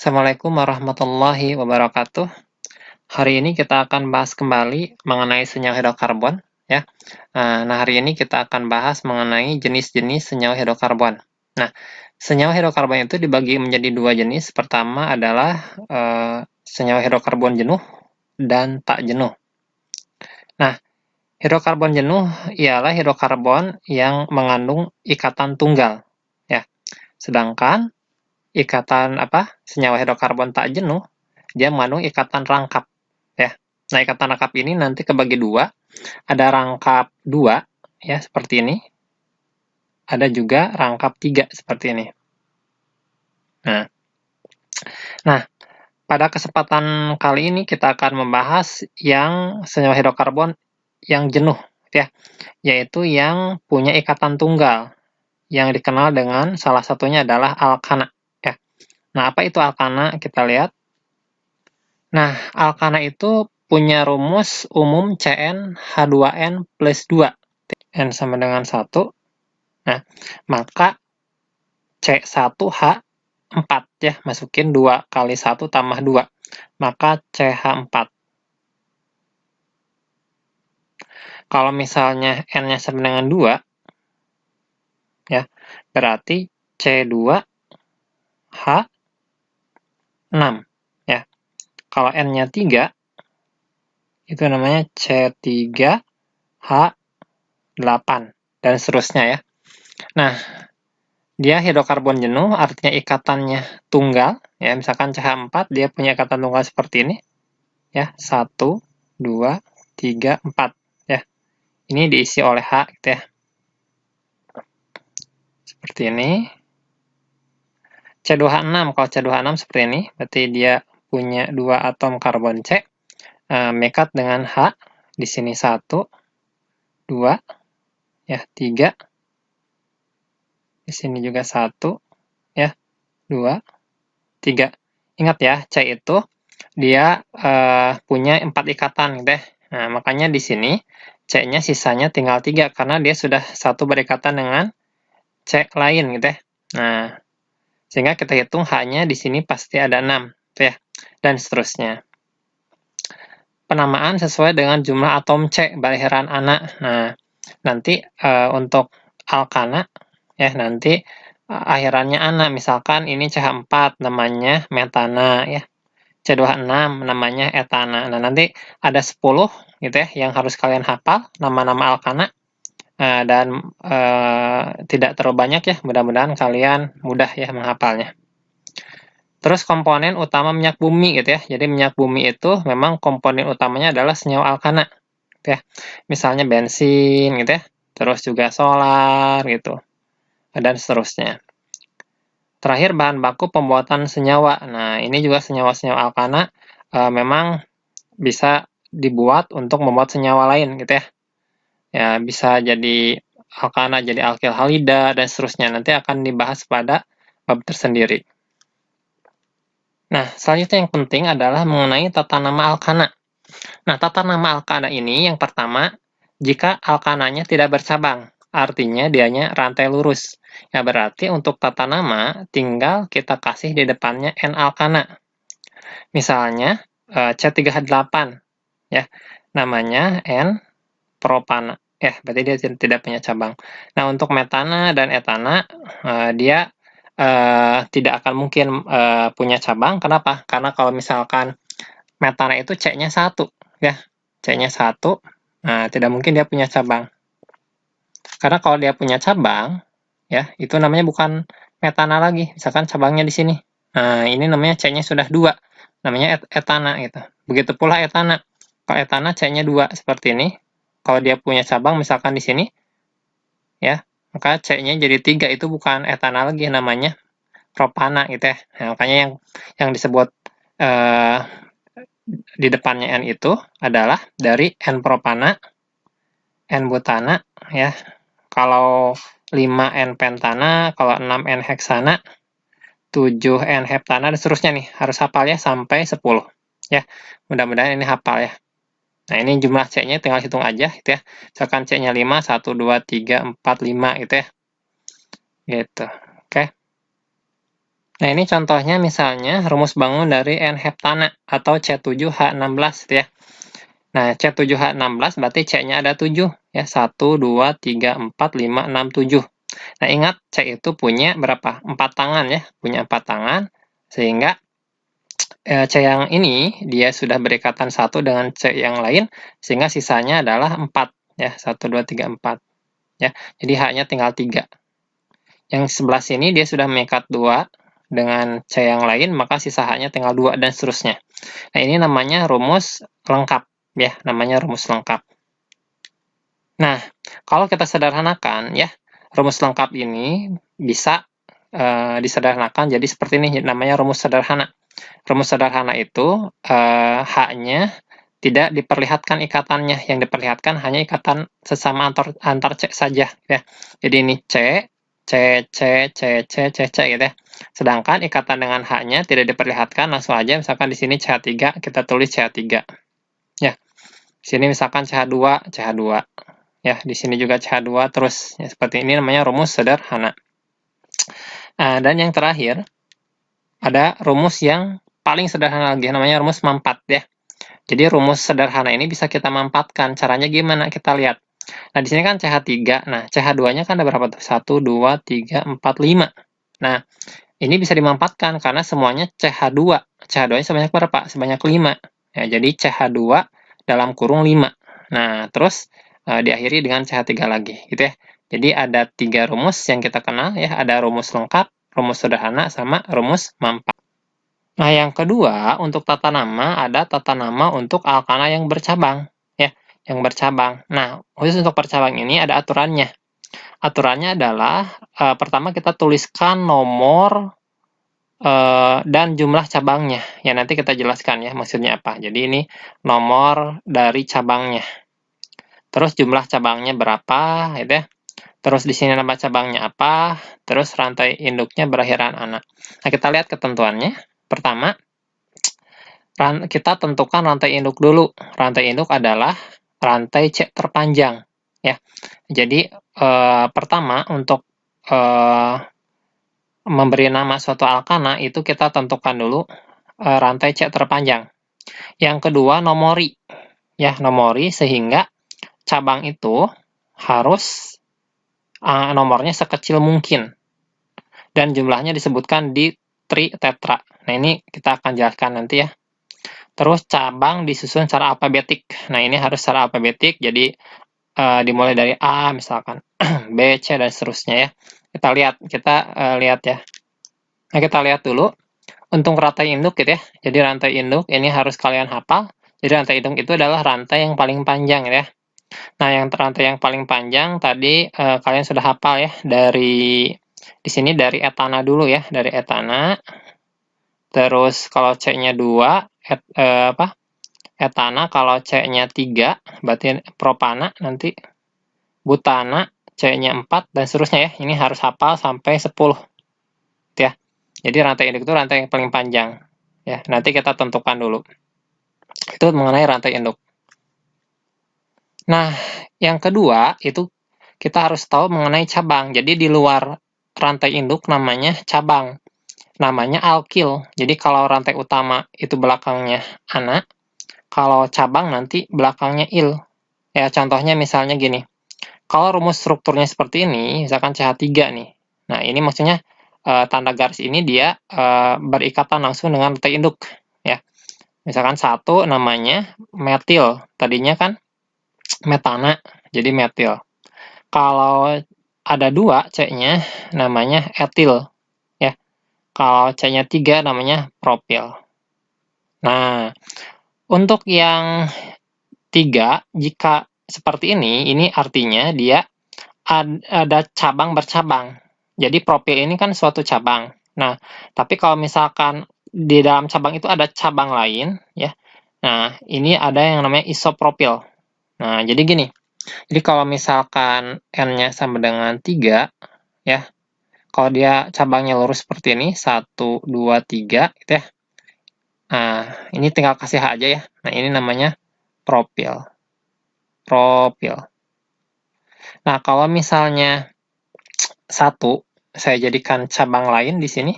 Assalamualaikum warahmatullahi wabarakatuh. Hari ini kita akan bahas kembali mengenai senyawa hidrokarbon, ya. Nah, hari ini kita akan bahas mengenai jenis-jenis senyawa hidrokarbon. Nah, senyawa hidrokarbon itu dibagi menjadi dua jenis. Pertama adalah senyawa hidrokarbon jenuh dan tak jenuh. Nah, hidrokarbon jenuh ialah hidrokarbon yang mengandung ikatan tunggal, ya. Sedangkan senyawa hidrokarbon tak jenuh, dia mengandung ikatan rangkap, ya. Nah, ikatan rangkap ini nanti kebagi dua, ada rangkap 2, ya, seperti ini, ada juga rangkap 3, seperti ini. Nah, pada kesempatan kali ini kita akan membahas yang senyawa hidrokarbon yang jenuh, ya, yaitu yang punya ikatan tunggal, yang dikenal dengan salah satunya adalah alkana, ya. Nah, apa itu alkana? Kita lihat. Nah, alkana itu punya rumus umum CnH2n plus 2. N sama dengan 1. Nah, maka C1H4, ya. Masukin 2 kali 1 tambah 2. Maka CH4. Kalau misalnya N-nya sama dengan 2, ya, berarti C2H6. Ya. Kalau N-nya 3, itu namanya C3H8 dan seterusnya, ya. Nah, dia hidrokarbon jenuh, artinya ikatannya tunggal, ya. Misalkan CH4 dia punya ikatan tunggal seperti ini, ya, 1 2 3 4, ya. Ini diisi oleh H, gitu, ya. Seperti ini. C2H6, kalau C2H6 seperti ini, berarti dia punya 2 atom karbon C, mekat dengan H, di sini 1 2, ya, 3, di sini juga 1, ya, 2 3. Ingat ya, C itu dia punya 4 ikatan, gitu, ya. Nah, makanya di sini C-nya sisanya tinggal 3 karena dia sudah satu berikatan dengan C lain, gitu, ya. Nah, sehingga kita hitung H-nya di sini pasti ada 6, gitu, ya. Dan seterusnya. Penamaan sesuai dengan jumlah atom C, barisan anak. Nah, nanti untuk alkana, ya, nanti akhirannya ana. Misalkan ini CH4 namanya metana, ya. C2H6 namanya etana. Nah, nanti ada 10, gitu, ya, yang harus kalian hafal nama-nama alkana, dan tidak terlalu banyak, ya. Mudah-mudahan kalian mudah, ya, menghafalnya. Terus komponen utama minyak bumi, gitu, ya. Jadi minyak bumi itu memang komponen utamanya adalah senyawa alkana, gitu, ya. Misalnya bensin, gitu, ya. Terus juga solar, gitu, dan seterusnya. Terakhir, bahan baku pembuatan senyawa. Nah, ini juga senyawa-senyawa alkana memang bisa dibuat untuk membuat senyawa lain, gitu, ya. Ya, bisa jadi alkana, jadi alkyl halida, dan seterusnya. Nanti akan dibahas pada bab tersendiri. Nah, selanjutnya yang penting adalah mengenai tata nama alkana. Nah, tata nama alkana ini yang pertama, jika alkananya tidak bercabang, artinya dianya rantai lurus. Ya, berarti untuk tata nama tinggal kita kasih di depannya N-alkana. Misalnya C3H8, ya, namanya N-propana. Ya, berarti dia tidak punya cabang. Nah, untuk metana dan etana, dia tidak akan mungkin punya cabang. Kenapa? Karena kalau misalkan metana itu C-nya 1, ya. C-nya 1, nah, tidak mungkin dia punya cabang. Karena kalau dia punya cabang, ya, itu namanya bukan metana lagi. Misalkan cabangnya di sini. Nah, ini namanya C-nya sudah 2. Namanya etana, gitu. Begitu pula etana. Kalau etana C-nya 2, seperti ini. Kalau dia punya cabang, misalkan di sini, ya, maka C-nya jadi 3. Itu bukan etana lagi, namanya propana, gitu, ya. Nah, makanya yang disebut di depannya N itu adalah dari N-propana, N-butana, ya. Kalau 5 N-pentana, kalau 6 N-heksana, 7 N-heptana, dan seterusnya nih. Harus hafal, ya, sampai 10. Ya, mudah-mudahan ini hafal, ya. Nah, ini jumlah C-nya tinggal hitung aja, gitu, ya. Misalkan C-nya 5, 1, 2, 3, 4, 5, gitu, ya. Gitu. Oke. Nah, ini contohnya misalnya rumus bangun dari N heptana atau C7H16 ya. Nah, C7H16 berarti C-nya ada 7 ya. 1, 2, 3, 4, 5, 6, 7. Nah, ingat C itu punya berapa? 4 tangan ya, punya 4 tangan, sehingga C yang ini dia sudah berikatan satu dengan C yang lain, sehingga sisanya adalah 4 ya, 1, 2, 3, 4 ya. Jadi H-nya tinggal 3. Yang sebelah sini dia sudah mengikat 2 dengan C yang lain, maka sisa H-nya tinggal 2 dan seterusnya. Nah, ini namanya rumus lengkap ya, namanya rumus lengkap. Nah, kalau kita sederhanakan ya, rumus lengkap ini bisa disederhanakan jadi seperti ini, namanya rumus sederhana. Rumus sederhana itu H-nya tidak diperlihatkan ikatannya, yang diperlihatkan hanya ikatan sesama antar C saja ya. Jadi ini C, C, C, C, C, C, C gitu ya. Sedangkan ikatan dengan H-nya tidak diperlihatkan, langsung aja misalkan di sini CH3, kita tulis CH3. Ya. Di sini misalkan CH2, CH2. Ya, di sini juga CH2 terus ya, seperti ini namanya rumus sederhana. Dan yang terakhir ada rumus yang paling sederhana lagi, namanya rumus mampat ya. Jadi rumus sederhana ini bisa kita mampatkan. Caranya gimana? Kita lihat. Nah, di sini kan CH3. Nah, CH2-nya kan ada berapa tuh? 1, 2, 3, 4, 5. Nah, ini bisa dimampatkan karena semuanya CH2. CH2-nya sebanyak berapa? Sebanyak 5. Ya, jadi CH2 dalam kurung 5. Nah, terus diakhiri dengan CH3 lagi, gitu ya. Jadi ada 3 rumus yang kita kenal ya, ada rumus lengkap, rumus sederhana, sama rumus mampat. Nah, yang kedua, untuk tata nama, ada tata nama untuk alkana yang bercabang. Ya, yang bercabang. Nah, khusus untuk percabang ini ada aturannya. Aturannya adalah, pertama kita tuliskan nomor dan jumlah cabangnya. Ya, nanti kita jelaskan ya, maksudnya apa. Jadi, ini nomor dari cabangnya. Terus jumlah cabangnya berapa, gitu ya. Terus di sini nama cabangnya apa, terus rantai induknya berakhiran anak. Nah, kita lihat ketentuannya. Pertama, kita tentukan rantai induk dulu. Rantai induk adalah rantai C terpanjang. Ya. Jadi, pertama untuk memberi nama suatu alkana, itu kita tentukan dulu rantai C terpanjang. Yang kedua, nomori. Ya, nomori sehingga cabang itu harus nomornya sekecil mungkin. Dan jumlahnya disebutkan di tri-tetra. Nah, ini kita akan jelaskan nanti ya. Terus cabang disusun secara alfabetik. Nah, ini harus secara alfabetik, jadi dimulai dari A misalkan, B, C, dan seterusnya ya. Kita lihat ya. Nah, kita lihat dulu untuk rantai induk gitu ya. Jadi rantai induk ini harus kalian hafal. Jadi rantai induk itu adalah rantai yang paling panjang ya. Nah, yang rantai yang paling panjang tadi kalian sudah hafal ya, dari di sini dari etana dulu ya, dari etana. Terus kalau C-nya 2, etana, kalau C-nya 3, berarti propana, nanti butana, C-nya 4, dan seterusnya ya. Ini harus hafal sampai 10. Ya. Jadi rantai induk itu rantai yang paling panjang. Ya, nanti kita tentukan dulu. Itu mengenai rantai induk. Nah, yang kedua itu kita harus tahu mengenai cabang. Jadi di luar rantai induk namanya cabang. Namanya alkil. Jadi kalau rantai utama itu belakangnya ana, kalau cabang nanti belakangnya il. Ya, contohnya misalnya gini. Kalau rumus strukturnya seperti ini, misalkan CH3 nih. Nah, ini maksudnya tanda garis ini dia berikatan langsung dengan rantai induk. Ya. Misalkan satu namanya metil. Tadinya kan metana, jadi metil. Kalau ada 2 C-nya namanya etil. Ya. Kalau C-nya 3 namanya propil. Nah, untuk yang 3, jika seperti ini artinya dia ada cabang bercabang. Jadi propil ini kan suatu cabang. Nah, tapi kalau misalkan di dalam cabang itu ada cabang lain, ya. Nah, ini ada yang namanya isopropil. Nah, jadi gini. Jadi kalau misalkan N-nya sama dengan 3, ya. Kalau dia cabangnya lurus seperti ini, 1, 2, 3, gitu ya. Nah, ini tinggal kasih H aja ya. Nah, ini namanya propil. Propil. Nah, kalau misalnya 1, saya jadikan cabang lain di sini.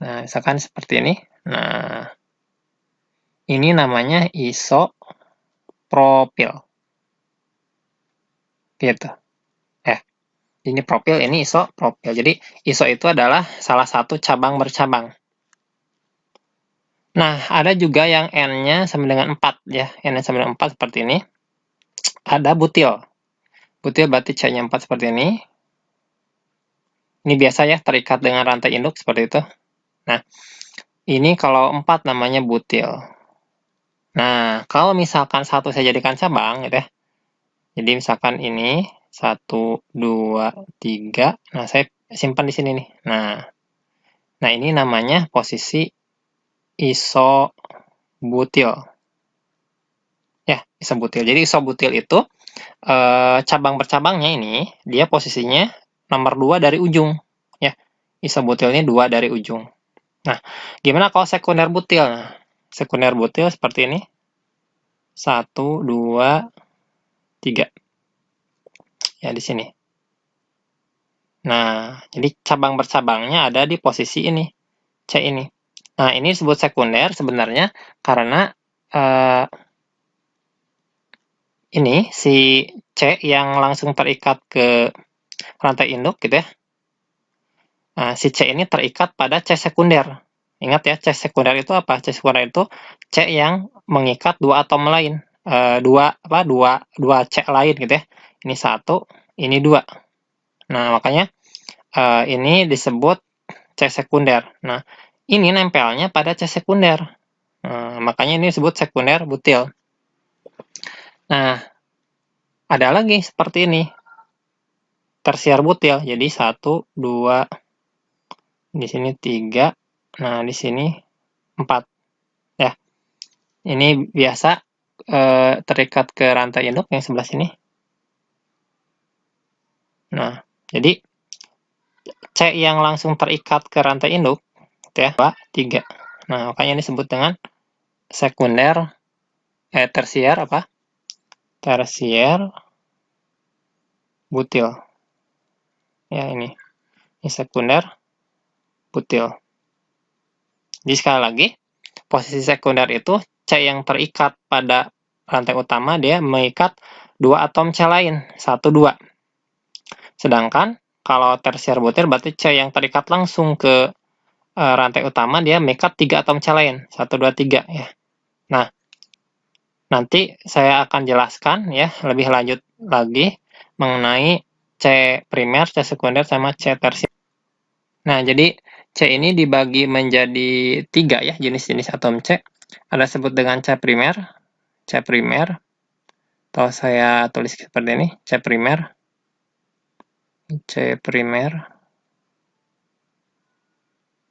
Nah, misalkan seperti ini. Nah, ini namanya isopropil. Gitu. Ini propil, ini isopropil. Jadi, iso itu adalah salah satu cabang bercabang. Nah, ada juga yang N-nya sama dengan 4 ya. N-nya sama dengan 4 seperti ini. Ada butil. Butil berarti C-nya 4 seperti ini. Ini biasa ya, terikat dengan rantai induk seperti itu. Nah, ini kalau 4 namanya butil. Nah, kalau misalkan satu saya jadikan cabang gitu ya. Jadi misalkan ini 1, 2, 3. Nah, saya simpan di sini nih. Nah ini namanya posisi isobutil. Ya, isobutil. Jadi isobutil itu cabang bercabangnya ini dia posisinya nomor 2 dari ujung. Ya, isobutil ini 2 dari ujung. Nah, gimana kalau sekunder butil? Nah, sekunder butil seperti ini. 1, 2, 3. Ya, di sini. Nah, jadi cabang bercabangnya ada di posisi ini, C ini. Nah, ini disebut sekunder sebenarnya karena ini si C yang langsung terikat ke rantai induk gitu ya. Nah, si C ini terikat pada C sekunder. Ingat ya, C sekunder itu apa? C sekunder itu C yang mengikat dua atom lain. Dua C lain gitu ya. Ini 1, ini 2. Nah, makanya ini disebut C sekunder. Nah, ini nempelnya pada C sekunder. Makanya ini disebut sekunder butil. Nah, ada lagi seperti ini. Tersier butil. Jadi 1, 2, di sini 3. Nah, di sini 4. Ya. Ini biasa terikat ke rantai induk yang sebelah sini. Nah, jadi C yang langsung terikat ke rantai induk ya, 2, 3. Nah, makanya ini disebut dengan sekunder tersier apa? Tersier butil. Ya, ini sekunder butil. Jadi sekali lagi, posisi sekunder itu C yang terikat pada rantai utama dia mengikat dua atom C lain, 1, 2. Sedangkan kalau tersier butil berarti C yang terikat langsung ke rantai utama dia mengikat 3 atom C lain, 1, 2, 3 ya. Nah, nanti saya akan jelaskan ya lebih lanjut lagi mengenai C primer, C sekunder, sama C tersier. Nah, jadi C ini dibagi menjadi 3 ya jenis-jenis atom C. Ada sebut dengan C primer, atau saya tulis seperti ini, C primer.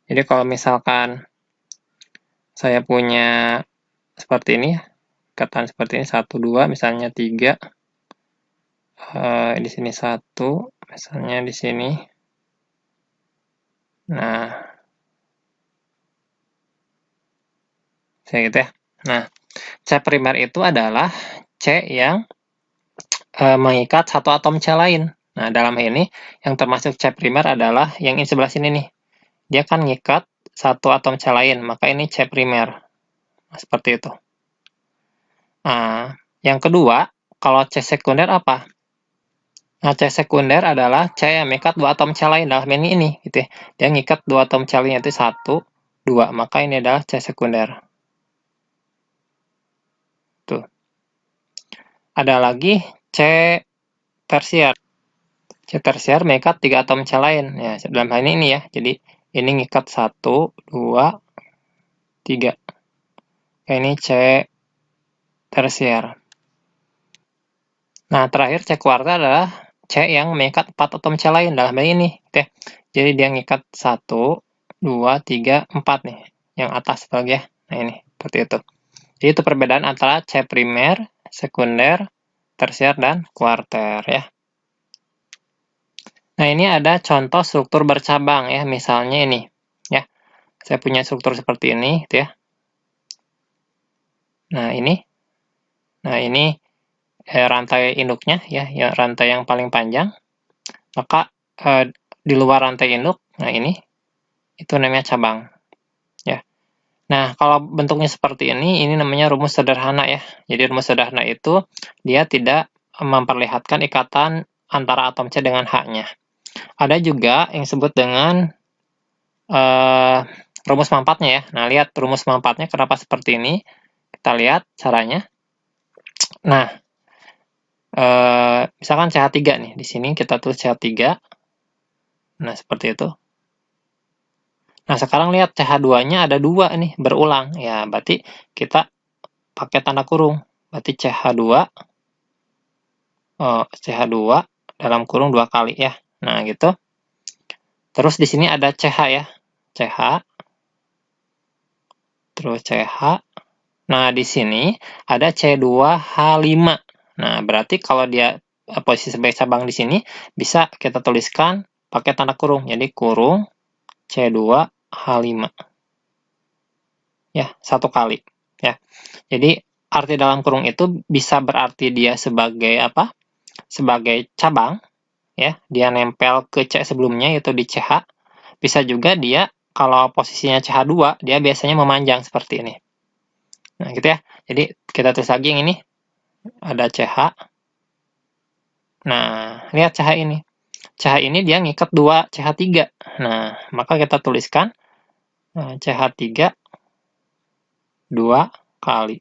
Jadi kalau misalkan saya punya seperti ini, ikatan seperti ini, 1, 2, misalnya 3, di sini 1, misalnya di sini. Nah, saya gitu ya. Nah, C primer itu adalah C yang mengikat satu atom C lain. Nah, dalam ini yang termasuk C primer adalah yang ini sebelah sini nih. Dia kan ngikat satu atom C lain, maka ini C primer. Nah, seperti itu. Nah, yang kedua, kalau C sekunder apa? Nah, C sekunder adalah C yang mengikat dua atom C lain dalam ini gitu ya. Dia ngikat dua atom C lain, yaitu 1, 2, maka ini adalah C sekunder. Tuh. Ada lagi C tersier. C tersier mengikat 3 atom C lain. Ya, dalam hal ini ya. Jadi ini ngikat 1, 2, 3. Ini C tersier. Nah, terakhir C kuarter adalah C yang mengikat 4 atom C lain dalam hal ini. Gitu ya. Jadi dia ngikat 1, 2, 3, 4 nih. Yang atas lagi ya. Nah, ini seperti itu. Jadi itu perbedaan antara C primer, sekunder, tersier, dan kuarter ya. Nah, ini ada contoh struktur bercabang ya. Misalnya ini ya. Saya punya struktur seperti ini gitu ya. Nah, ini rantai induknya ya, rantai yang paling panjang. Maka di luar rantai induk, nah ini itu namanya cabang. Nah, kalau bentuknya seperti ini namanya rumus sederhana ya. Jadi rumus sederhana itu dia tidak memperlihatkan ikatan antara atom C dengan H-nya. Ada juga yang disebut dengan rumus mampatnya ya. Nah, lihat rumus mampatnya kenapa seperti ini. Kita lihat caranya. Nah, misalkan CH3 nih. Di sini kita tulis CH3. Nah, seperti itu. Nah, sekarang lihat CH2-nya ada 2 nih, berulang. Ya, berarti kita pakai tanda kurung. Berarti CH2 dalam kurung 2 kali ya. Nah, gitu. Terus di sini ada CH ya. CH, terus CH. Nah, di sini ada C2H5. Nah, berarti kalau dia posisi sebagai cabang di sini, bisa kita tuliskan pakai tanda kurung. Jadi, kurung C2H5. Ya, 1 kali. Ya. Jadi, arti dalam kurung itu bisa berarti dia sebagai apa? Sebagai cabang. Ya, dia nempel ke C sebelumnya, yaitu di CH. Bisa juga dia, kalau posisinya CH2, dia biasanya memanjang seperti ini. Nah, gitu ya. Jadi, kita tulis lagi yang ini. Ada CH. Nah, lihat CH ini. CH ini dia ngikat 2 CH3. Nah, maka kita tuliskan CH3 2 kali.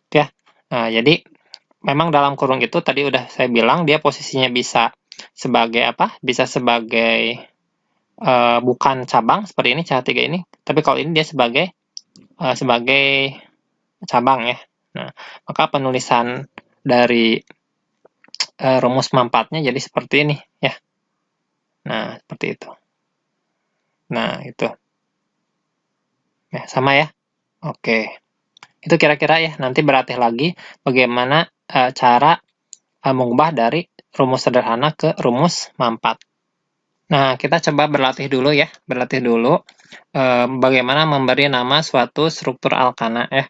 Ya. Nah, jadi memang dalam kurung itu tadi udah saya bilang dia posisinya bisa sebagai apa? Bisa sebagai bukan cabang seperti ini CH3 ini, tapi kalau ini dia sebagai cabang ya. Nah, maka penulisan dari rumus mampatnya jadi seperti ini ya. Nah, seperti itu. Nah, itu. Ya, sama ya. Oke. Itu kira-kira ya, nanti berlatih lagi bagaimana cara mengubah dari rumus sederhana ke rumus mampat. Nah, kita coba berlatih dulu ya, bagaimana memberi nama suatu struktur alkana ya.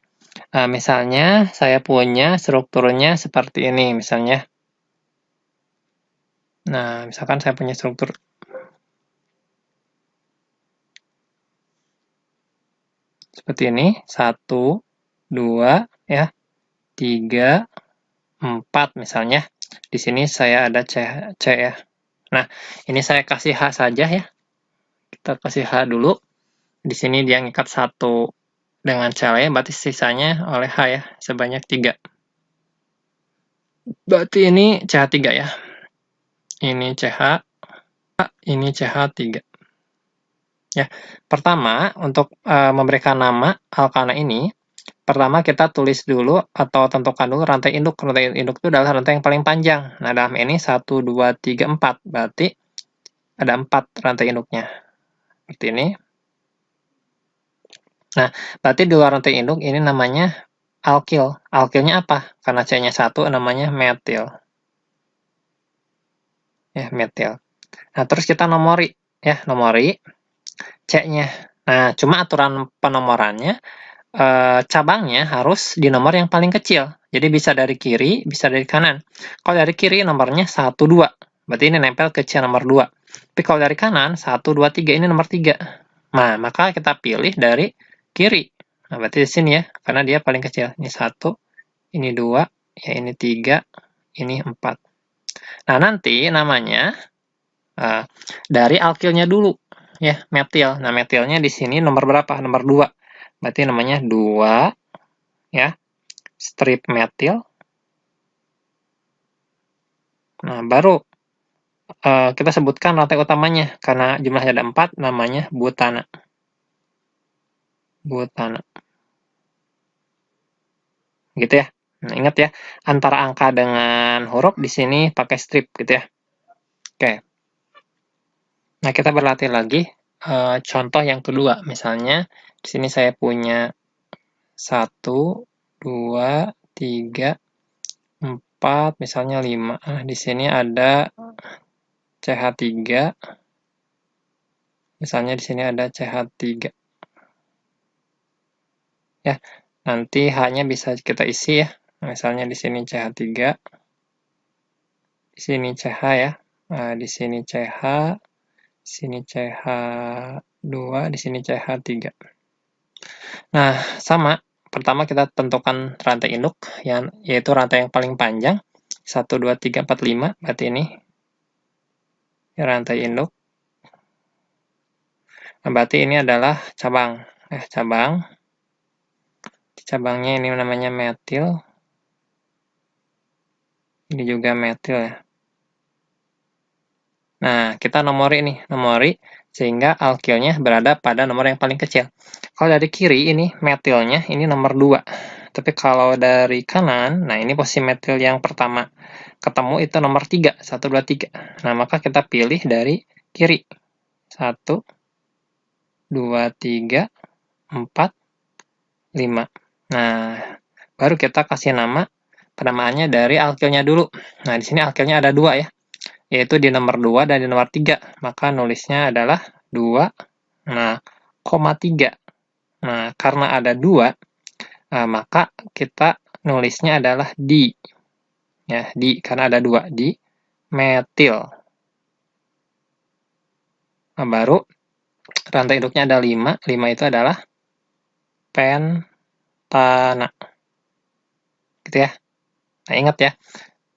Misalnya saya punya strukturnya seperti ini misalnya. Nah, misalkan saya punya struktur seperti ini, 1, 2, ya, 3, 4 misalnya. Di sini saya ada C ya. Nah, ini saya kasih H saja ya. Kita kasih H dulu. Di sini dia ngikat 1 dengan C lain, berarti sisanya oleh H ya, sebanyak 3. Berarti ini CH3 ya. Ini CH, ini CH3. Ya, pertama untuk memberikan nama alkana ini, pertama kita tulis dulu atau tentukan dulu rantai induk. Rantai induk itu adalah rantai yang paling panjang. Nah, dalam ini 1, 2, 3, 4. Berarti ada 4 rantai induknya. Seperti ini. Nah, berarti di luar rantai induk ini namanya alkil. Alkilnya apa? Karena C-nya 1 namanya metil. Ya, metil. Nah, terus kita nomori. Ya, nomori C-nya. Nah, cuma aturan penomorannya, cabangnya harus di nomor yang paling kecil. Jadi bisa dari kiri, bisa dari kanan. Kalau dari kiri nomornya 1, 2. Berarti ini nempel ke C nomor 2. Tapi kalau dari kanan, 1, 2, 3, ini nomor 3. Nah, maka kita pilih dari kiri. Nah, berarti di sini ya, karena dia paling kecil. Ini 1, ini 2, ya ini 3, ini 4. Nah, nanti namanya dari alkilnya dulu. Ya, metil. Nah, metilnya di sini nomor berapa? Nomor 2. Berarti namanya 2, ya, strip metil. Nah, baru kita sebutkan rantai utamanya. Karena jumlahnya ada 4, namanya butana. Butana. Gitu ya. Nah, ingat ya, antara angka dengan huruf di sini pakai strip gitu ya. Oke. Nah, kita berlatih lagi contoh yang kedua. Misalnya, di sini saya punya 1, 2, 3, 4, misalnya 5. Nah, di sini ada CH3. Misalnya di sini ada CH3. Ya, nanti H-nya bisa kita isi ya. Misalnya di sini CH3. Di sini CH ya. Nah, di sini CH, di sini CH2, di sini CH3. Nah, sama. Pertama kita tentukan rantai induk, yaitu rantai yang paling panjang. 1, 2, 3, 4, 5. Berarti ini rantai induk. Nah, berarti ini adalah cabang. Cabang. Cabangnya ini namanya metil. Ini juga metil ya. Nah, kita nomori sehingga alkilnya berada pada nomor yang paling kecil. Kalau dari kiri ini metilnya ini nomor 2. Tapi kalau dari kanan, nah ini posisi metil yang pertama ketemu itu nomor 3, 1, 2, 3. Nah, maka kita pilih dari kiri. 1, 2, 3, 4, 5. Nah, baru kita kasih penamaannya dari alkilnya dulu. Nah, di sini alkilnya ada 2 ya, yaitu di nomor 2 dan di nomor 3. Maka nulisnya adalah 2, nah, 3. Nah, karena ada 2, maka kita nulisnya adalah di. Ya, di, karena ada 2, di metil. Nah, baru rantai induknya ada 5. 5 itu adalah pentana. Gitu ya. Nah, ingat ya,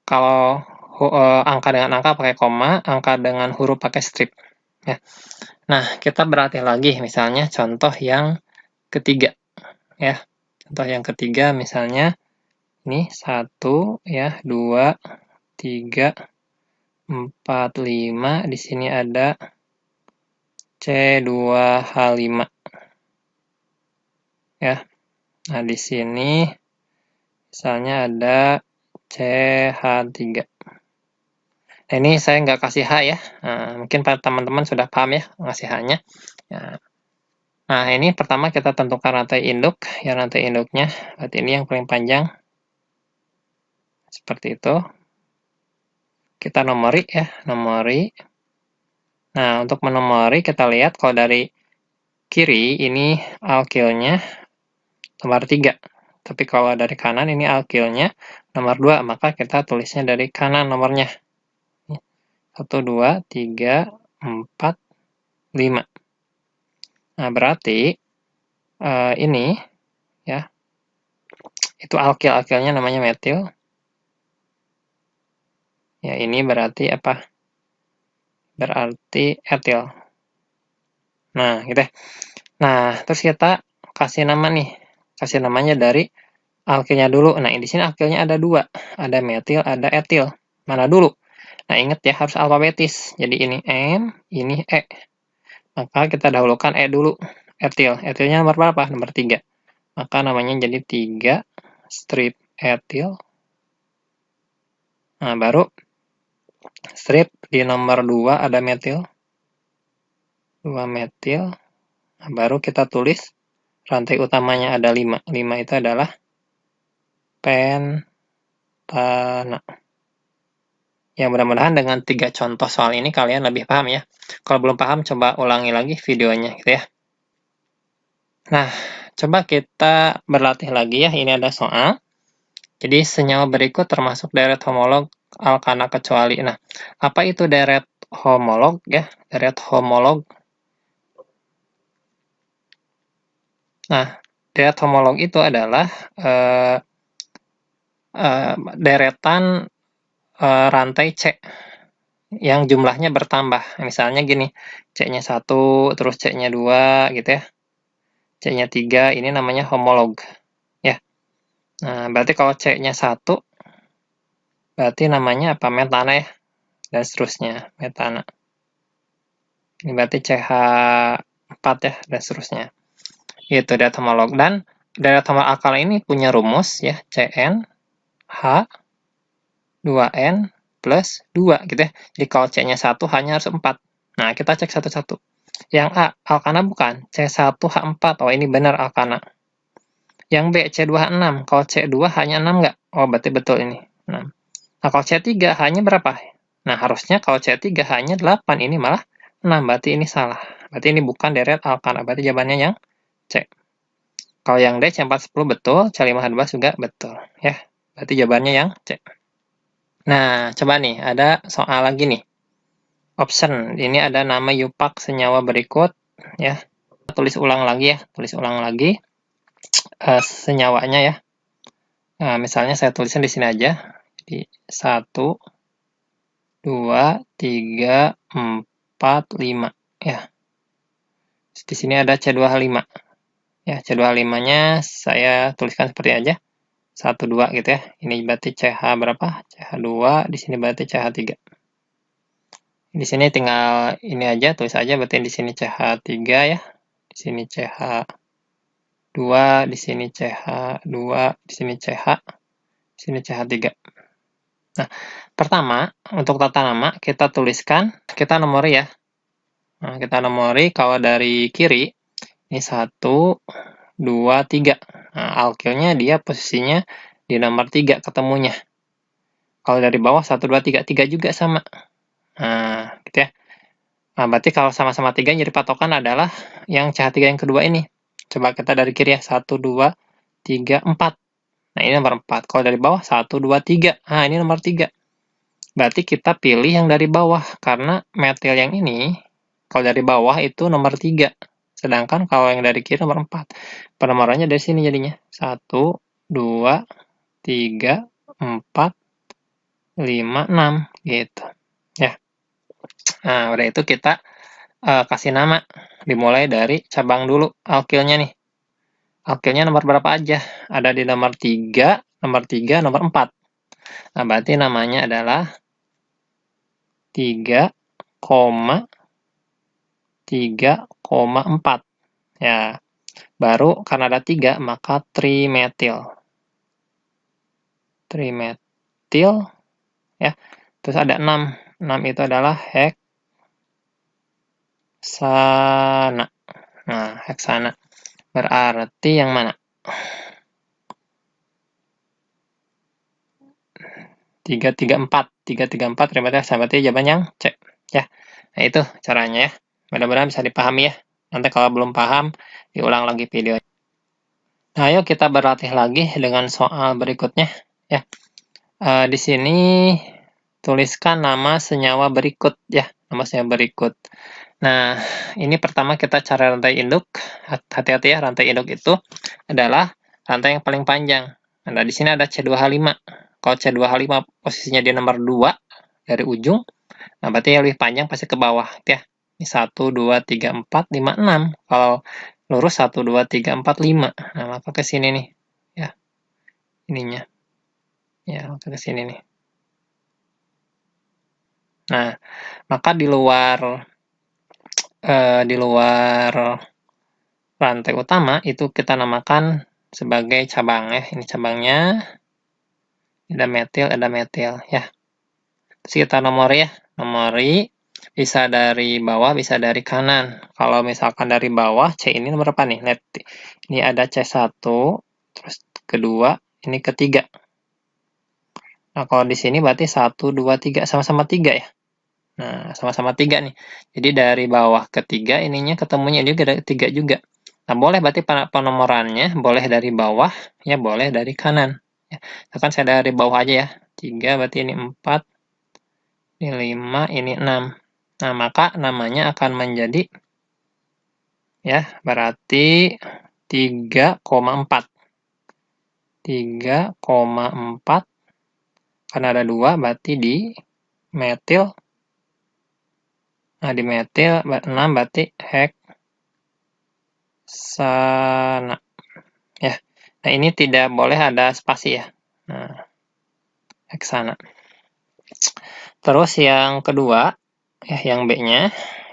kalau angka dengan angka pakai koma, angka dengan huruf pakai strip. Ya. Nah, kita berlatih lagi, misalnya contoh yang ketiga. Ya, contoh yang ketiga misalnya ini 1, ya, 2, 3, 4, 5. Di sini ada C2H5. Ya. Nah, di sini misalnya ada CH3. Nah, ini saya nggak kasih H ya. Nah, mungkin teman-teman sudah paham ya ngasih H-nya. Nah, ini pertama kita tentukan rantai induk. Ya, rantai induknya, berarti ini yang paling panjang. Seperti itu. Kita nomori ya, nomori. Nah, untuk menomori kita lihat kalau dari kiri ini alkilnya nomor 3. Tapi kalau dari kanan ini alkilnya nomor 2, maka kita tulisnya dari kanan nomornya. 1, 2, 3, 4, 5. Nah, berarti ini ya, itu alkil-alkilnya namanya metil. Ya, ini berarti apa? Berarti etil. Nah, gitu ya. Nah, terus kita kasih nama nih. Kasih namanya dari alkilnya dulu. Nah, di sini alkilnya ada 2. Ada metil, ada etil. Mana dulu? Nah, ingat ya, harus alfabetis. Jadi ini M, ini E. Maka kita dahulukan E dulu. Etil. Etilnya nomor berapa? Nomor 3. Maka namanya jadi 3 strip etil. Nah, baru strip di nomor 2 ada metil. 2 metil. Nah, baru kita tulis rantai utamanya ada 5. 5 itu adalah pentana. Ya, mudah-mudahan dengan 3 contoh soal ini kalian lebih paham ya. Kalau belum paham, coba ulangi lagi videonya gitu ya. Nah, coba kita berlatih lagi ya. Ini ada soal. Jadi, senyawa berikut termasuk deret homolog alkana kecuali. Nah, apa itu deret homolog ya? Deret homolog. Nah, deret homolog itu adalah deretan rantai C yang jumlahnya bertambah. Misalnya gini, C-nya 1, terus C-nya 2 gitu ya. C-nya 3, ini namanya homolog. Ya. Nah, berarti kalau C-nya 1, berarti namanya apa? Metana ya. Dan seterusnya, metana. Ini berarti CH4 ya, dan seterusnya. Itu deret homolog. Dan deret homolog alkala ini punya rumus ya, Cn H 2N plus 2 gitu ya. Jadi kalau C-nya 1, H-nya harus 4. Nah, kita cek satu-satu. Yang A, alkana bukan? C1H4. Oh, ini benar alkana. Yang B, C2H6. Kalau C2 H-nya 6 nggak? Oh, berarti betul ini. 6. Nah, kalau C3 H-nya berapa? Nah, harusnya kalau C3 H-nya 8. Ini malah 6. Berarti ini salah. Berarti ini bukan deret alkana. Berarti jawabannya yang C. Kalau yang D, C410 betul. C5H12 juga betul. Ya, berarti jawabannya yang C. Nah, coba nih, ada soal lagi nih. Option, ini ada nama Yupak senyawa berikut, ya. tulis ulang lagi ya, tulis ulang lagi senyawanya ya. Nah, misalnya saya tulisnya di sini aja. Jadi 1, 2, 3, 4, 5 ya. Di sini ada C2H5. Ya, C2H5-nya saya tuliskan seperti aja. 1, 2 gitu ya. Ini berarti CH berapa? CH2, di sini berarti CH3. Di sini tinggal ini aja, tulis aja berarti di sini CH3 ya. Di sini CH2, di sini CH2, di sini CH, di sini CH3. Nah, pertama, untuk tata nama kita tuliskan, kita nomori ya. Nah, kita nomori kalau dari kiri, ini 1, 2, 3. Nah, alkilnya dia posisinya di nomor 3 ketemunya. Kalau dari bawah 1, 2, 3, 3 juga sama. Nah, gitu ya. Nah, berarti kalau sama-sama 3 jadi patokan adalah yang CH3 yang kedua ini. Coba kita dari kiri ya, 1, 2, 3, 4. Nah, ini nomor 4. Kalau dari bawah, 1, 2, 3. Nah, ini nomor 3. Berarti kita pilih yang dari bawah, karena metil yang ini, kalau dari bawah itu nomor 3. Sedangkan kalau yang dari kiri nomor 4. Penomorannya dari sini jadinya. 1, 2, 3, 4, 5, 6. Gitu. Ya. Nah, udah itu kita kasih nama. Dimulai dari cabang dulu, alkilnya nih. Alkilnya nomor berapa aja? Ada di nomor 3, nomor 3, nomor 4. Nah, berarti namanya adalah 3,4. Ya, baru karena ada 3, maka trimetil. Trimetil, ya. Terus ada 6. 6 itu adalah heksana. Nah, heksana. Berarti yang mana? 334. 334 trimetil, berarti jawaban yang C. Ya. Nah, itu caranya ya. Mudah-mudahan bisa dipahami ya. Nanti kalau belum paham, diulang lagi videonya. Nah, ayo kita berlatih lagi dengan soal berikutnya. Ya. Di sini tuliskan nama senyawa berikut ya. Nama senyawa berikut. Nah, ini pertama kita cari rantai induk. Hati-hati ya, rantai induk itu adalah rantai yang paling panjang. Nah, di sini ada C2H5. Kalau C2H5 posisinya di nomor 2 dari ujung, nah berarti yang lebih panjang pasti ke bawah ya. Ini 1, 2, 3, 4, 5, 6. Kalau lurus 1, 2, 3, 4, 5. Nah, maka ke sini nih. Ya, ininya. Ya, maka ke sini nih. Nah, maka di luar rantai utama itu kita namakan sebagai cabang ya. Ini cabangnya. Ada metil ya. Terus kita nomori ya. Nomori bisa dari bawah, bisa dari kanan. Kalau misalkan dari bawah, C ini nomor berapa nih? Lihat, ini ada C1, terus kedua, ini ketiga. Nah, kalau di sini berarti 1, 2, 3, sama-sama 3 ya. Nah, sama-sama 3 nih. Jadi dari bawah ke 3, ininya ketemunya juga dari 3 juga. Nah, boleh berarti penomorannya, boleh dari bawah, ya boleh dari kanan. Ya, kan saya dari bawah aja ya. 3 berarti ini 4, ini 5, ini 6. Nah, maka namanya akan menjadi, ya, berarti 3,4. 3,4, karena ada 2, berarti di metil. Nah, di metil 6 berarti heksana. Ya. Nah, ini tidak boleh ada spasi ya. Nah, heksana. Terus yang kedua, ya, yang B-nya,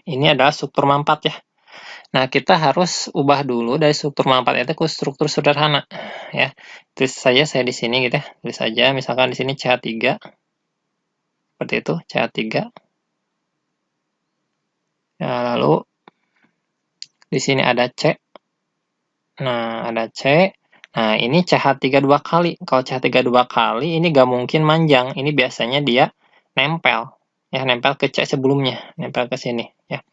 ini adalah struktur mampat ya. Nah, kita harus ubah dulu dari struktur mampat itu ke struktur sederhana. Ya, tulis saja saya di sini gitu ya. Tulis saja, misalkan di sini CH3. Seperti itu, CH3. Nah, lalu di sini ada C. Nah, ada C. Nah, ini CH3 2 kali. Kalau CH3 2 kali, ini nggak mungkin manjang. Ini biasanya dia nempel. Ya, nempel ke C sebelumnya. Nempel ke sini. Ya.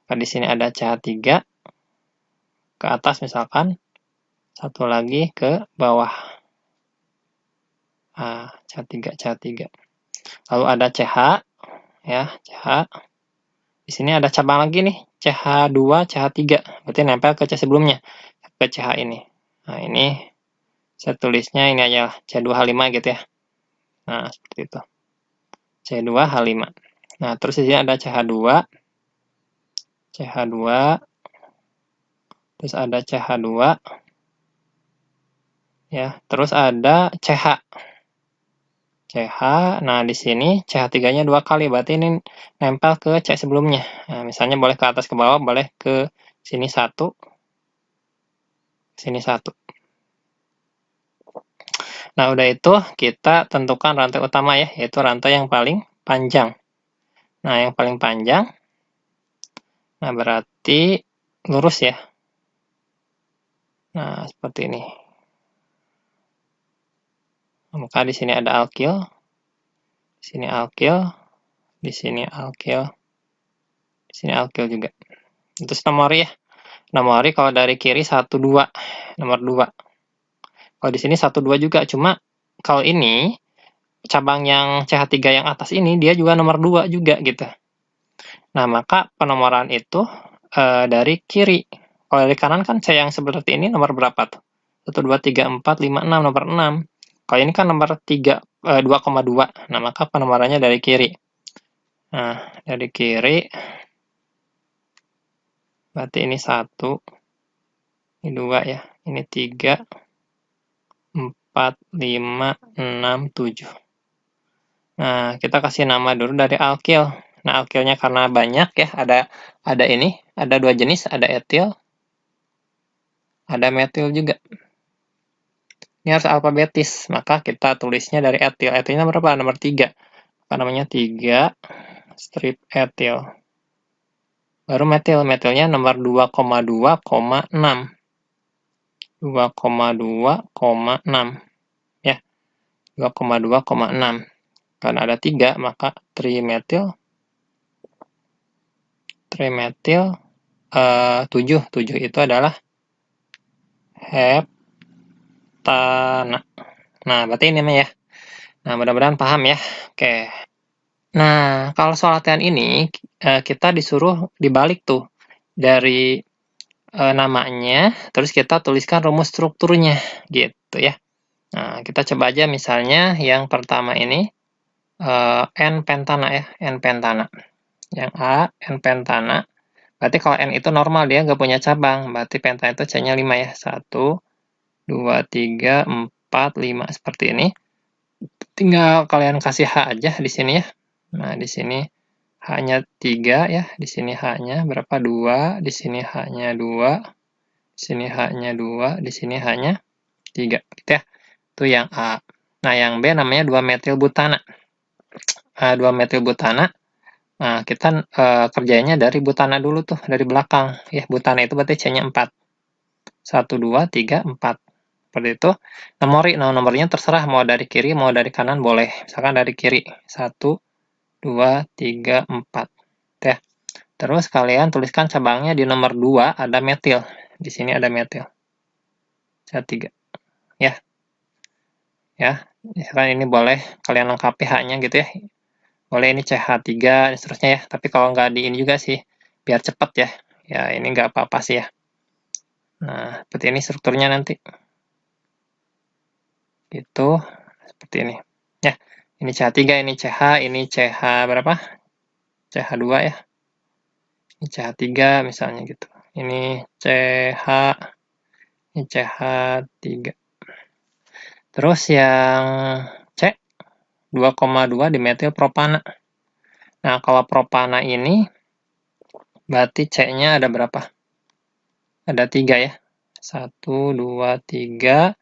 Nah, di sini ada CH3. Ke atas misalkan. Satu lagi ke bawah. Nah, CH3. Lalu ada CH. Ya, CH. Di sini ada cabang lagi nih. CH2, CH3, berarti nempel ke C sebelumnya, ke CH ini. Nah, ini saya tulisnya ini aja, C2H5 gitu ya. Nah, seperti itu. C2H5. Nah, terus di sini ada CH2, CH2, terus ada CH2, ya, terus ada CH. CH, nah di sini CH3-nya 2 kali, berarti ini nempel ke C sebelumnya. Nah, misalnya boleh ke atas ke bawah, boleh ke sini 1, sini 1. Nah, udah itu kita tentukan rantai utama ya, yaitu rantai yang paling panjang. Nah, yang paling panjang, nah berarti lurus ya. Nah, seperti ini. Maka di sini ada alkil, di sini alkil, di sini alkil, di sini alkil juga. Terus nomor ya. Nomor kalau dari kiri 1, 2, nomor 2. Kalau di sini 1, 2 juga, cuma kalau ini cabang yang CH3 yang atas ini dia juga nomor 2 juga gitu. Nah, maka penomoran itu dari kiri. Kalau dari kanan kan C yang seperti ini nomor berapa tuh? 1, 2, 3, 4, 5, 6, nomor 6. Kalau ini kan nomor 2,2. Nah, maka penomorannya dari kiri. Nah, dari kiri berarti ini 1, ini 2 ya, ini 3, 4, 5, 6, 7. Nah, kita kasih nama dulu dari alkil. Nah, alkilnya karena banyak ya, ada ini, ada 2 jenis, ada etil, ada metil juga. Ini harus alfabetis, maka kita tulisnya dari etil. Etilnya berapa? Nomor 3. Apa namanya? 3 strip etil. Baru metil. Metilnya nomor 2,2,6. 2,2,6. Ya, 2,2,6. Karena ada 3, maka trimetil 7. 7 itu adalah heptana. Nah, berarti ini ya. Nah, mudah-mudahan paham ya. Oke. Nah, kalau soal latihan ini, kita disuruh dibalik tuh. Dari namanya, terus kita tuliskan rumus strukturnya, gitu ya. Nah, kita coba aja misalnya yang pertama ini, N pentana ya, N pentana. Yang A, N pentana. Berarti kalau N itu normal, dia nggak punya cabang. Berarti pentana itu C-nya 5 ya. 1, 2, 3, 4, 5. Seperti ini. Tinggal kalian kasih H aja di sini ya. Nah, di sini H-nya 3 ya. Di sini H-nya berapa? 2. Di sini H-nya 2. Di sini H-nya 2. Di sini H-nya 3. Gitu ya. Itu yang A. Nah, yang B namanya 2-metilbutana. 2-metilbutana. Nah, kita kerjanya dari butana dulu tuh, dari belakang. Ya, butana itu berarti C-nya 4. 1, 2, 3, 4. Seperti itu. Nah, nomornya terserah, mau dari kiri, mau dari kanan, boleh. Misalkan dari kiri. 1, 2, 3, 4. Ya. Terus kalian tuliskan cabangnya di nomor 2, ada metil. Di sini ada metil. C3. Ya. Ya. Misalkan ini boleh kalian lengkapi H-nya gitu ya. Boleh ini CH3 dan seterusnya ya. Tapi kalau nggak di ini juga sih, biar cepat ya. Ya, ini nggak apa-apa sih ya. Nah, seperti ini strukturnya nanti. Itu seperti ini. Ya, ini CH3, ini CH, ini CH berapa? CH2 ya. Ini CH3 misalnya gitu. Ini CH, ini CH3. Terus yang C, 2,2 dimetil propana. Nah, kalau propana ini berarti C-nya ada berapa? Ada 3 ya. 1, 2, 3.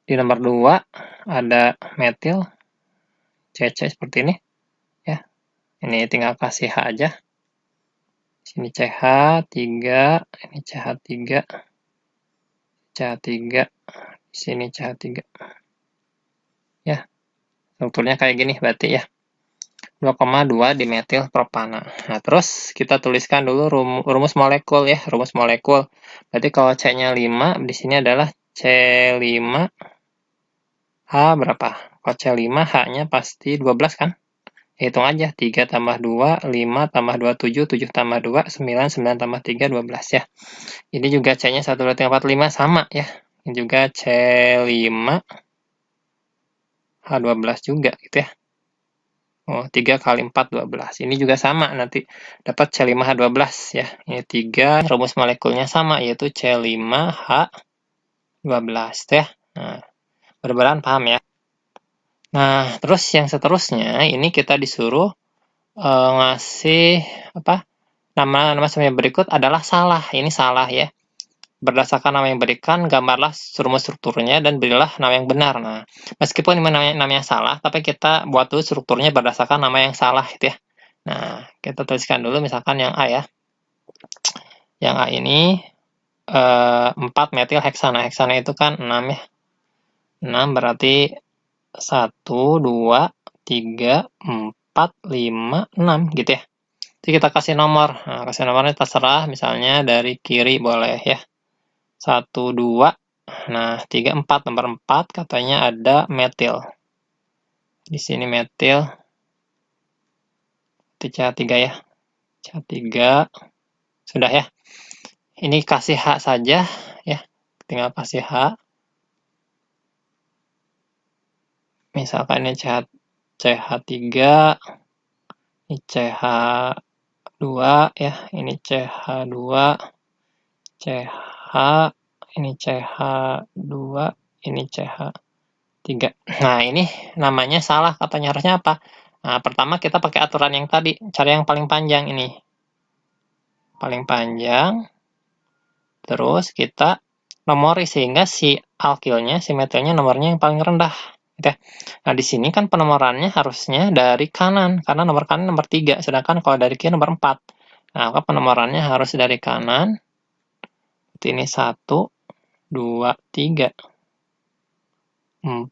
Di nomor 2 ada metil CC seperti ini. Ya. Ini tinggal kasih H aja. Sini CH3, ini CH3. CH3, di sini CH3. Ya. Strukturnya kayak gini berarti ya. 2,2 dimetil propana. Nah, terus kita tuliskan dulu rumus molekul ya, rumus molekul. Berarti kalau C-nya 5, di sini adalah C5 H berapa? Kalau C5 H-nya pasti 12 kan? Hitung aja, 3 tambah 2, 5 tambah 2, 7, 7 tambah 2, 9, 9 tambah 3, 12 ya. Ini juga C-nya 1, 2, 3, 4, 5 sama ya. Ini juga C5, H12 juga gitu ya. Oh, 3 kali 4, 12. Ini juga sama, nanti dapat C5H12 ya. Ini 3, rumus molekulnya sama, yaitu C5H12 ya. Nah, mudah-mudahan paham ya. Nah, terus yang seterusnya, ini kita disuruh ngasih apa? Nama yang berikut adalah salah. Ini salah ya. Berdasarkan nama yang berikan, gambarlah rumus strukturnya dan berilah nama yang benar. Nah, meskipun ini namanya salah, tapi kita buat dulu strukturnya berdasarkan nama yang salah gitu ya. Nah, kita tuliskan dulu misalkan yang A ya. Yang A ini 4 metil heksana. Heksana itu kan 6 ya. 6 berarti 1, 2, 3, 4, 5, 6 gitu ya. Jadi kita kasih nomor. Nah, kasih nomornya terserah, misalnya dari kiri boleh ya. 1, 2, nah 3, 4, nomor 4 katanya ada metil. Di sini metil, itu CH3 ya. CH3, sudah ya. Ini kasih H saja ya, tinggal kasih H. Misalkan ini CH3, ini CH2 ya, ini CH2, CH, ini CH2, ini CH3. Nah, ini namanya salah katanya, harusnya apa? Nah, pertama kita pakai aturan yang tadi, cari yang paling panjang ini. Paling panjang, terus kita nomori sehingga si alkilnya, si metilnya nomornya yang paling rendah. Gitu. Nah, di sini kan penomorannya harusnya dari kanan, karena nomor kanan nomor 3, sedangkan kalau dari kiri nomor 4. Nah, maka penomorannya harus dari kanan. Ini 1, 2, 3, 4,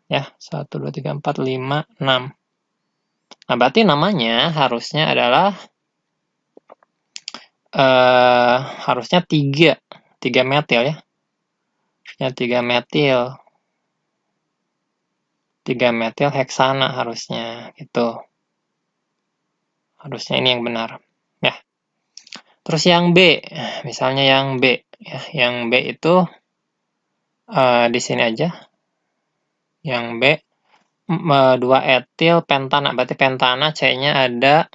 ya, 1, 2, 3, 4, 5, 6. Nah, berarti namanya harusnya adalah harusnya 3 metil ya. Harusnya 3 metil. 3 metil heksana harusnya gitu. Harusnya ini yang benar. Ya. Terus yang B, misalnya yang B ya, yang B itu di sini aja. Yang B 2 etil pentana, berarti pentana C-nya ada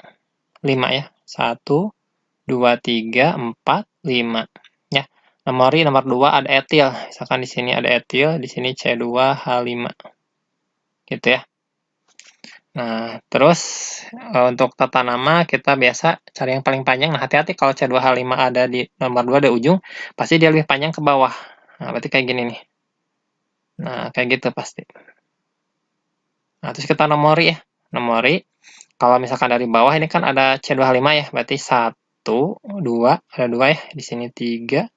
5 ya. 1, 2, 3, 4, 5. Ya. Nomor 2 ada etil. Misalkan di sini ada etil, di sini C2H5. Gitu ya. Nah, terus untuk tata nama kita biasa cari yang paling panjang. Nah, hati-hati kalau C2H5 ada di nomor 2 di ujung, pasti dia lebih panjang ke bawah. Nah, berarti kayak gini nih. Nah, kayak gitu pasti. Nah, terus kita nomori ya. Nomori, kalau misalkan dari bawah ini kan ada C2H5 ya, berarti 1, 2, ada 2 ya. Di sini 3,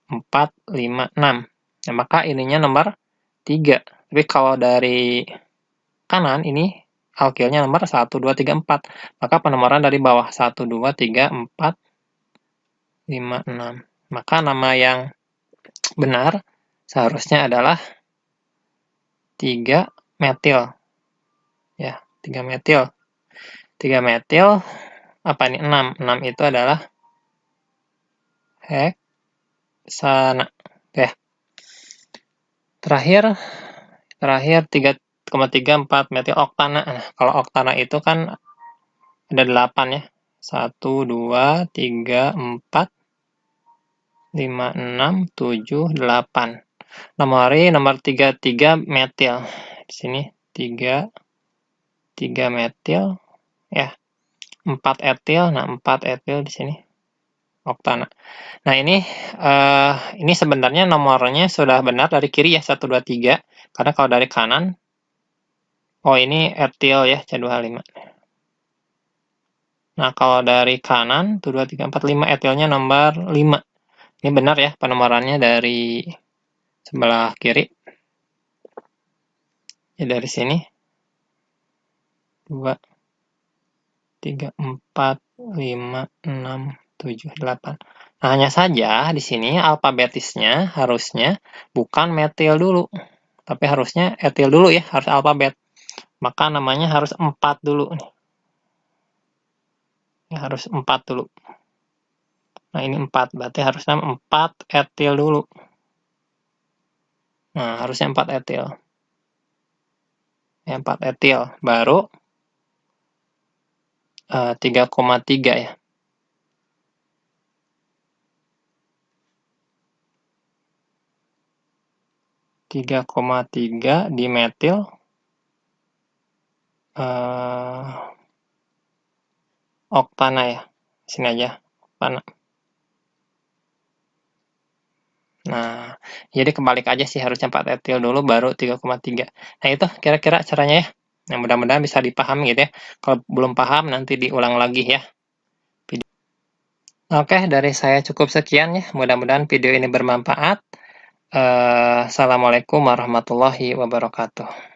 4, 5, 6. Nah, maka ininya nomor 3. Tapi kalau dari kanan ini alkilnya nomor 1, 2, 3, 4. Maka penomoran dari bawah 1, 2, 3, 4, 5, 6. Maka nama yang benar seharusnya adalah 3 metil. Ya, 3 metil. 3 metil, apa ini? 6. 6 itu adalah heksana. Ya. Terakhir 3,34 metil oktana. Nah, kalau oktana itu kan ada 8 ya. 1, 2, 3, 4, 5, 6, 7, 8. Nomori nomor 33 metil. Di sini 3 metil ya. 4 etil. Nah, 4 etil di sini oktana. Nah, ini sebenarnya nomornya sudah benar dari kiri ya, 1, 2, 3. Karena kalau dari kanan, ini etil ya, C2H5. Nah, kalau dari kanan, 1, 2, 3, 4, 5, etilnya nomor 5. Ini benar ya, penomorannya dari sebelah kiri. Ya, dari sini. 2, 3, 4, 5, 6, 7, 8. Nah, hanya saja di sini alfabetisnya harusnya bukan metil dulu, tapi harusnya etil dulu ya, harus alfabet. maka namanya harus 4 dulu nih. Ya, harus 4 dulu. Nah, ini 4, berarti harusnya 4 etil dulu. Nah, harusnya 4 etil. Ya, 4 etil, baru 3,3 ya. 3,3 dimetil oktana ya. Sini aja, oktana. Nah, jadi kebalik aja sih, harusnya 4 etil dulu baru 3,3. Nah, itu kira-kira caranya ya. Nah, mudah-mudahan bisa dipahami gitu ya. Kalau belum paham nanti diulang lagi ya. Oke, dari saya cukup sekian ya. Mudah-mudahan video ini bermanfaat. Assalamualaikum warahmatullahi wabarakatuh.